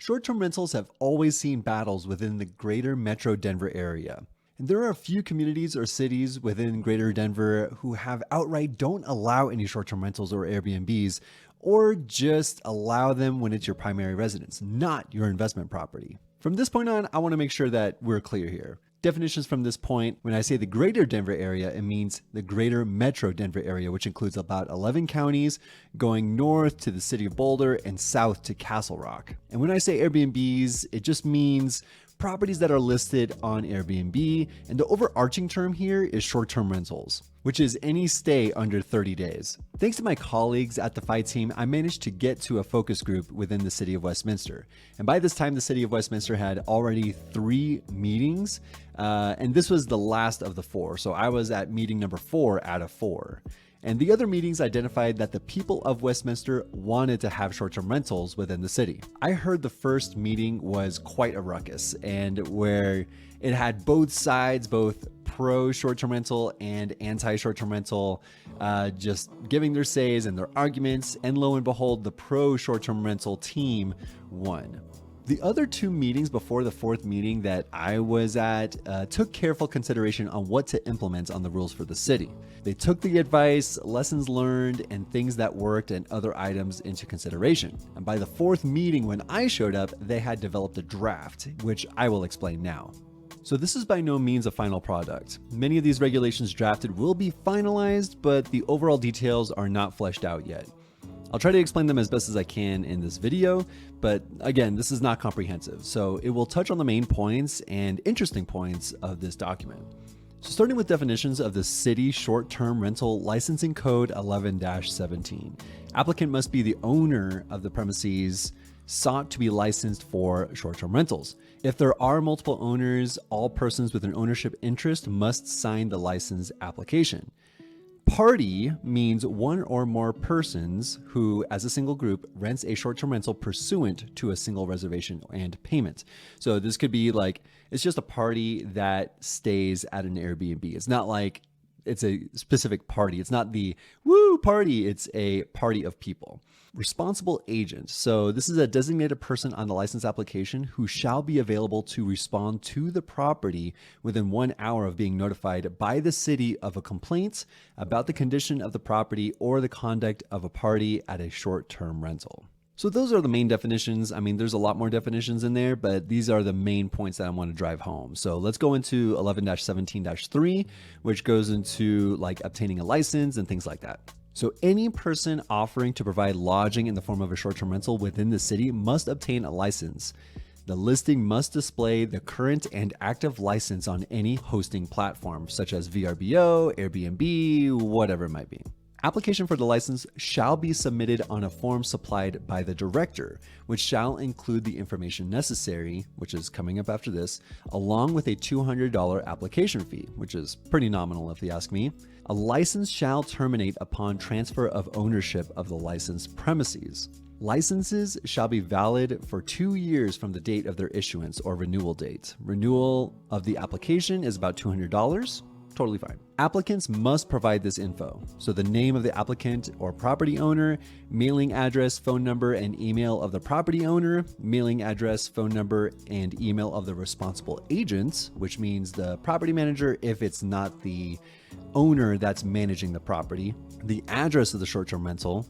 Short-term rentals have always seen battles within the greater metro Denver area. And there are a few communities or cities within greater Denver who have outright don't allow any short-term rentals or Airbnbs, or just allow them when it's your primary residence, not your investment property. From this point on, I want to make sure that we're clear here. Definitions from this point: when I say the greater Denver area, it means the greater metro Denver area, which includes about 11 counties going north to the city of Boulder and south to Castle Rock. And when I say Airbnbs, it just means properties that are listed on Airbnb, and the overarching term here is short-term rentals, which is any stay under 30 days. Thanks to my colleagues at the FI team, I managed to get to a focus group within the city of Westminster. And by this time, the city of Westminster had already 3 meetings, and this was the last of the 4. So I was at meeting number 4 out of 4. And the other meetings identified that the people of Westminster wanted to have short-term rentals within the city. I heard the first meeting was quite a ruckus, and where it had both sides, both pro short-term rental and anti short-term rental, just giving their says and their arguments. And lo and behold, the pro short-term rental team won. The other 2 meetings before the 4th meeting that I was at took careful consideration on what to implement on the rules for the city. They took the advice, lessons learned, and things that worked and other items into consideration. And by the 4th meeting, when I showed up, they had developed a draft, which I will explain now. So this is by no means a final product. Many of these regulations drafted will be finalized, but the overall details are not fleshed out yet. I'll try to explain them as best as I can in this video, but again, this is not comprehensive, so it will touch on the main points and interesting points of this document. So starting with definitions of the City Short-Term Rental Licensing Code 11-17. Applicant must be the owner of the premises sought to be licensed for short-term rentals. If there are multiple owners, all persons with an ownership interest must sign the license application. Party means one or more persons who, as a single group, rents a short-term rental pursuant to a single reservation and payment. So this could be like, it's just a party that stays at an Airbnb. It's not like it's a specific party. It's not the woo party. It's a party of people. Responsible agent. So this is a designated person on the license application who shall be available to respond to the property within 1 hour of being notified by the city of a complaint about the condition of the property or the conduct of a party at a short-term rental. So those are the main definitions. I mean, there's a lot more definitions in there, but these are the main points that I want to drive home. So let's go into 11-17-3, which goes into like obtaining a license and things like that. So any person offering to provide lodging in the form of a short-term rental within the city must obtain a license. The listing must display the current and active license on any hosting platform, such as VRBO, Airbnb, whatever it might be. Application for the license shall be submitted on a form supplied by the director, which shall include the information necessary, which is coming up after this, along with a $200 application fee, which is pretty nominal if you ask me. A license shall terminate upon transfer of ownership of the licensed premises. Licenses shall be valid for 2 years from the date of their issuance or renewal date. Renewal of the application is about $200. Totally fine. Applicants must provide this info. So the name of the applicant or property owner, mailing address, phone number, and email of the property owner, mailing address, phone number, and email of the responsible agent, which means the property manager if it's not the owner that's managing the property, the address of the short-term rental,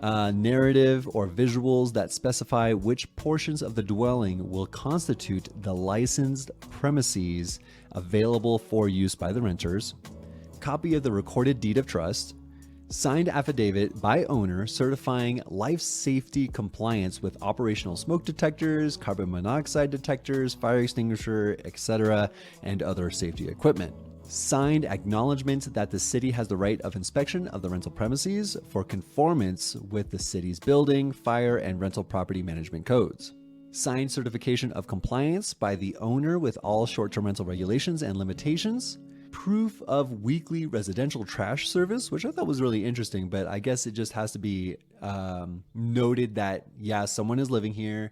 narrative or visuals that specify which portions of the dwelling will constitute the licensed premises available for use by the renters, copy of the recorded deed of trust, signed affidavit by owner certifying life safety compliance with operational smoke detectors, carbon monoxide detectors, fire extinguisher, etc., and other safety equipment. Signed acknowledgement that the city has the right of inspection of the rental premises for conformance with the city's building, fire, and rental property management codes. Signed certification of compliance by the owner with all short-term rental regulations and limitations. Proof of weekly residential trash service, which I thought was really interesting, but I guess it just has to be noted that, yeah, someone is living here.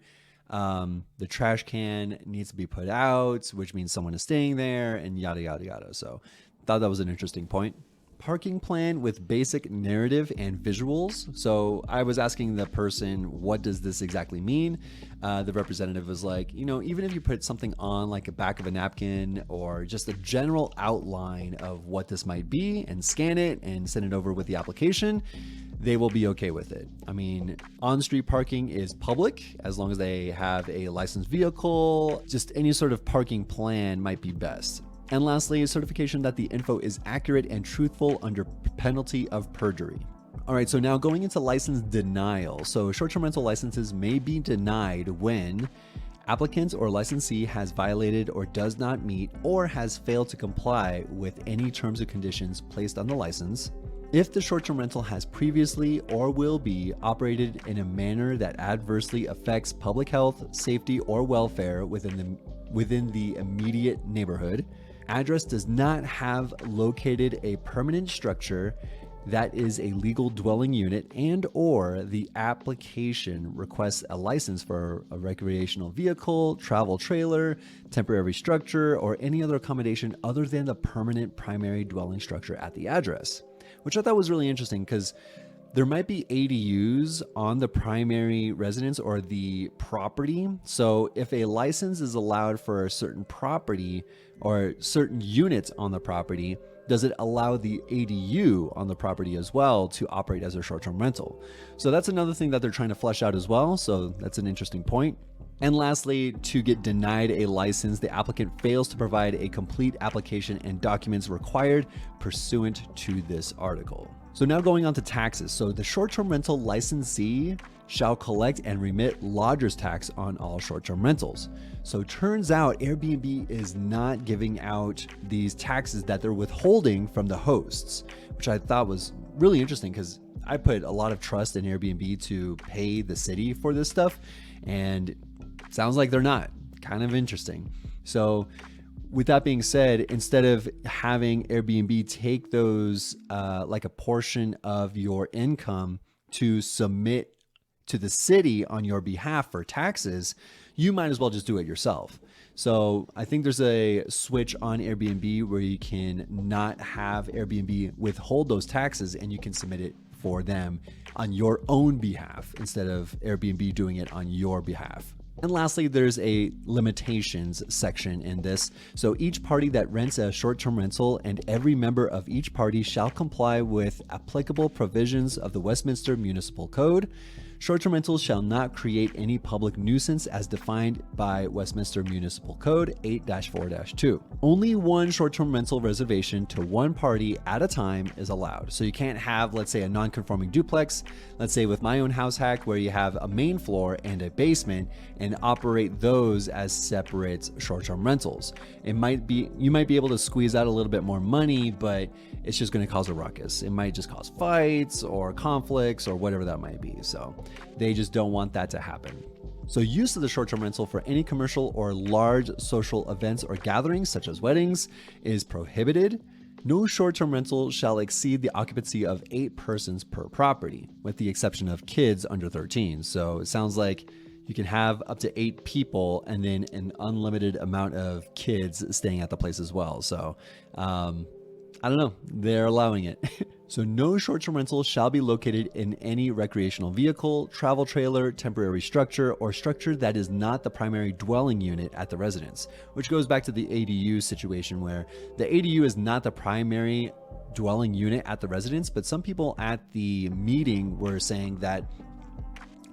The trash can needs to be put out, which means someone is staying there, and yada, yada, yada. So I thought that was an interesting point. Parking plan with basic narrative and visuals. So I was asking the person, what does this exactly mean? The representative was like, even if you put something on like a back of a napkin or just a general outline of what this might be and scan it and send it over with the application, they will be okay with it. I mean, on-street parking is public as long as they have a licensed vehicle. Just any sort of parking plan might be best. And lastly, certification that the info is accurate and truthful under penalty of perjury. All right, so now going into license denial. So short-term rental licenses may be denied when applicant or licensee has violated or does not meet or has failed to comply with any terms or conditions placed on the license, if the short-term rental has previously or will be operated in a manner that adversely affects public health, safety, or welfare within the immediate neighborhood, address does not have located a permanent structure that is a legal dwelling unit, and or the application requests a license for a recreational vehicle, travel trailer, temporary structure, or any other accommodation other than the permanent primary dwelling structure at the address. Which I thought was really interesting because there might be ADUs on the primary residence or the property. So if a license is allowed for a certain property or certain units on the property, does it allow the ADU on the property as well to operate as a short-term rental? So that's another thing that they're trying to flesh out as well. So that's an interesting point. And lastly, to get denied a license, the applicant fails to provide a complete application and documents required pursuant to this article. So now going on to taxes. So the short-term rental licensee shall collect and remit lodger's tax on all short-term rentals. So turns out Airbnb is not giving out these taxes that they're withholding from the hosts, which I thought was really interesting because I put a lot of trust in Airbnb to pay the city for this stuff, and sounds like they're not. Kind of interesting. So with that being said, instead of having Airbnb take those like a portion of your income to submit to the city on your behalf for taxes, you might as well just do it yourself. So I think there's a switch on Airbnb where you can not have Airbnb withhold those taxes and you can submit it for them on your own behalf instead of Airbnb doing it on your behalf. And lastly, there's a limitations section in this. So each party that rents a short-term rental and every member of each party shall comply with applicable provisions of the Westminster Municipal Code. Short-term rentals shall not create any public nuisance as defined by Westminster Municipal Code 8-4-2. Only one short-term rental reservation to one party at a time is allowed. So you can't have, let's say, a non-conforming duplex, let's say with my own house hack where you have a main floor and a basement and operate those as separate short-term rentals. You might be able to squeeze out a little bit more money, but it's just going to cause a ruckus. It might just cause fights or conflicts or whatever that might be. So they just don't want that to happen. So use of the short-term rental for any commercial or large social events or gatherings such as weddings is prohibited. No short-term rental shall exceed the occupancy of 8 persons per property, with the exception of kids under 13. So it sounds like you can have up to 8 people and then an unlimited amount of kids staying at the place as well. So I don't know, they're allowing it. So no short-term rental shall be located in any recreational vehicle, travel trailer, temporary structure, or structure that is not the primary dwelling unit at the residence, which goes back to the ADU situation where the ADU is not the primary dwelling unit at the residence, but some people at the meeting were saying that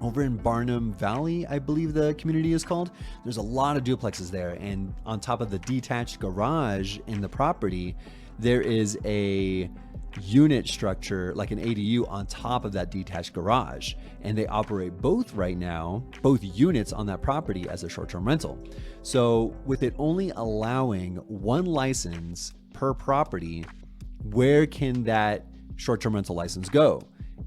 over in Barnum Valley, I believe the community is called, there's a lot of duplexes there, and on top of the detached garage in the property, there is a unit structure like an ADU on top of that detached garage, and they operate both right now, both units on that property as a short-term rental. So with it only allowing one license per property, where can that short-term rental license go?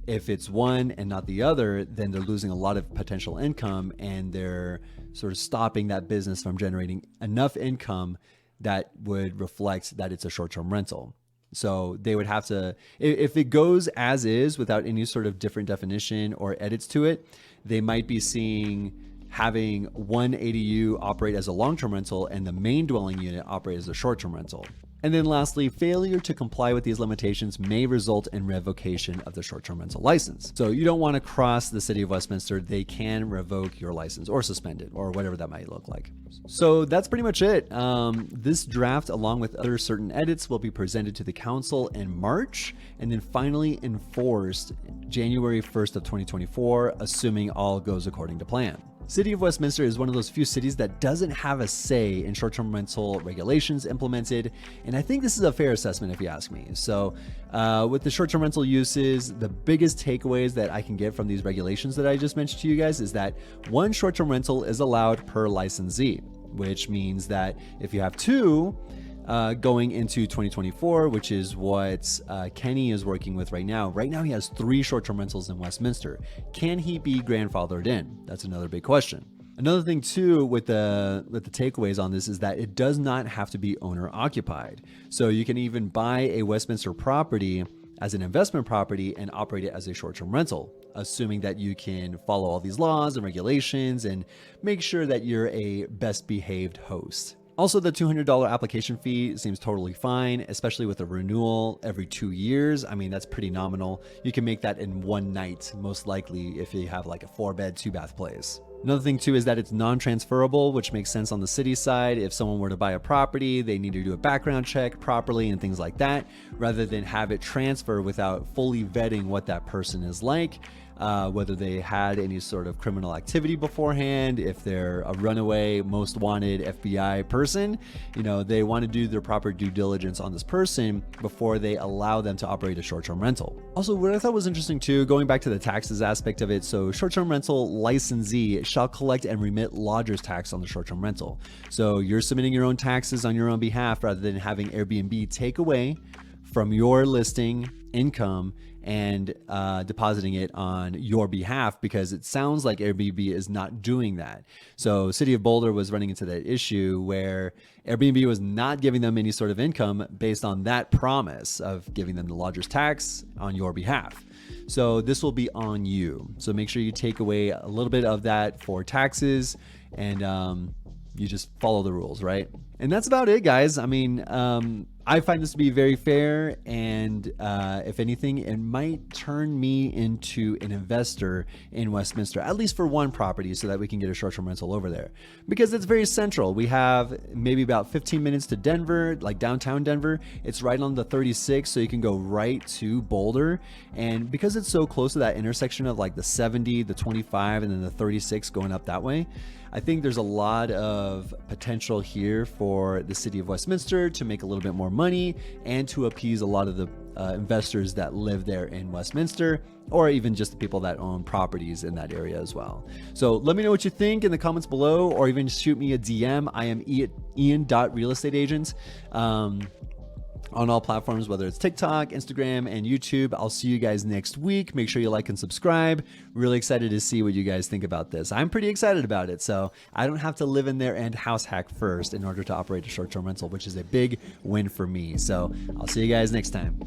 If it's one and not the other, then they're losing a lot of potential income and they're sort of stopping that business from generating enough income that would reflect that it's a short-term rental. So they would have to, if it goes as is without any sort of different definition or edits to it, they might be seeing having one ADU operate as a long-term rental and the main dwelling unit operate as a short-term rental. And then lastly, failure to comply with these limitations may result in revocation of the short-term rental license. So you don't want to cross the city of Westminster. They can revoke your license or suspend it or whatever that might look like. So that's pretty much it. This draft, along with other certain edits, will be presented to the council in March and then finally enforced January 1st of 2024, assuming all goes according to plan. City of Westminster is one of those few cities that doesn't have a say in short-term rental regulations implemented, and I think this is a fair assessment if you ask me. So with the short-term rental uses, the biggest takeaways that I can get from these regulations that I just mentioned to you guys is that one short-term rental is allowed per licensee, which means that if you have two, going into 2024, which is what Kenny is working with right now. Right now, he has 3 short-term rentals in Westminster. Can he be grandfathered in? That's another big question. Another thing too with the takeaways on this is that it does not have to be owner occupied. So you can even buy a Westminster property as an investment property and operate it as a short-term rental, assuming that you can follow all these laws and regulations and make sure that you're a best behaved host. Also, the $200 application fee seems totally fine, especially with a renewal every 2 years. I mean, that's pretty nominal. You can make that in one night, most likely, if you have like a 4-bed, 2-bath place. Another thing too is that it's non-transferable, which makes sense on the city side. If someone were to buy a property, they need to do a background check properly and things like that, rather than have it transfer without fully vetting what that person is like. Whether they had any sort of criminal activity beforehand, if they're a runaway, most wanted FBI person, they want to do their proper due diligence on this person before they allow them to operate a short-term rental. Also, what I thought was interesting too, going back to the taxes aspect of it, so short-term rental licensee shall collect and remit lodger's tax on the short-term rental. So you're submitting your own taxes on your own behalf rather than having Airbnb take away from your listing income and depositing it on your behalf, because it sounds like Airbnb is not doing that. So City of Boulder was running into that issue where Airbnb was not giving them any sort of income based on that promise of giving them the lodger's tax on your behalf. So this will be on you. So make sure you take away a little bit of that for taxes and you just follow the rules, right? And that's about it, guys. I mean, I find this to be very fair, and if anything, it might turn me into an investor in Westminster, at least for one property, so that we can get a short-term rental over there, because it's very central. We have maybe about 15 minutes to Denver, like downtown Denver. It's right on the 36, so you can go right to Boulder, and because it's so close to that intersection of like the 70, the 25, and then the 36 going up that way, I think there's a lot of potential here for the city of Westminster to make a little bit more money and to appease a lot of the investors that live there in Westminster, or even just the people that own properties in that area as well. So let me know what you think in the comments below, or even shoot me a DM. I am Ian.realestateagent. On all platforms, whether it's TikTok, Instagram, and YouTube. I'll see you guys next week. Make sure you like and subscribe. Really excited to see what you guys think about this. I'm pretty excited about it. So I don't have to live in there and house hack first in order to operate a short-term rental, which is a big win for me. So I'll see you guys next time.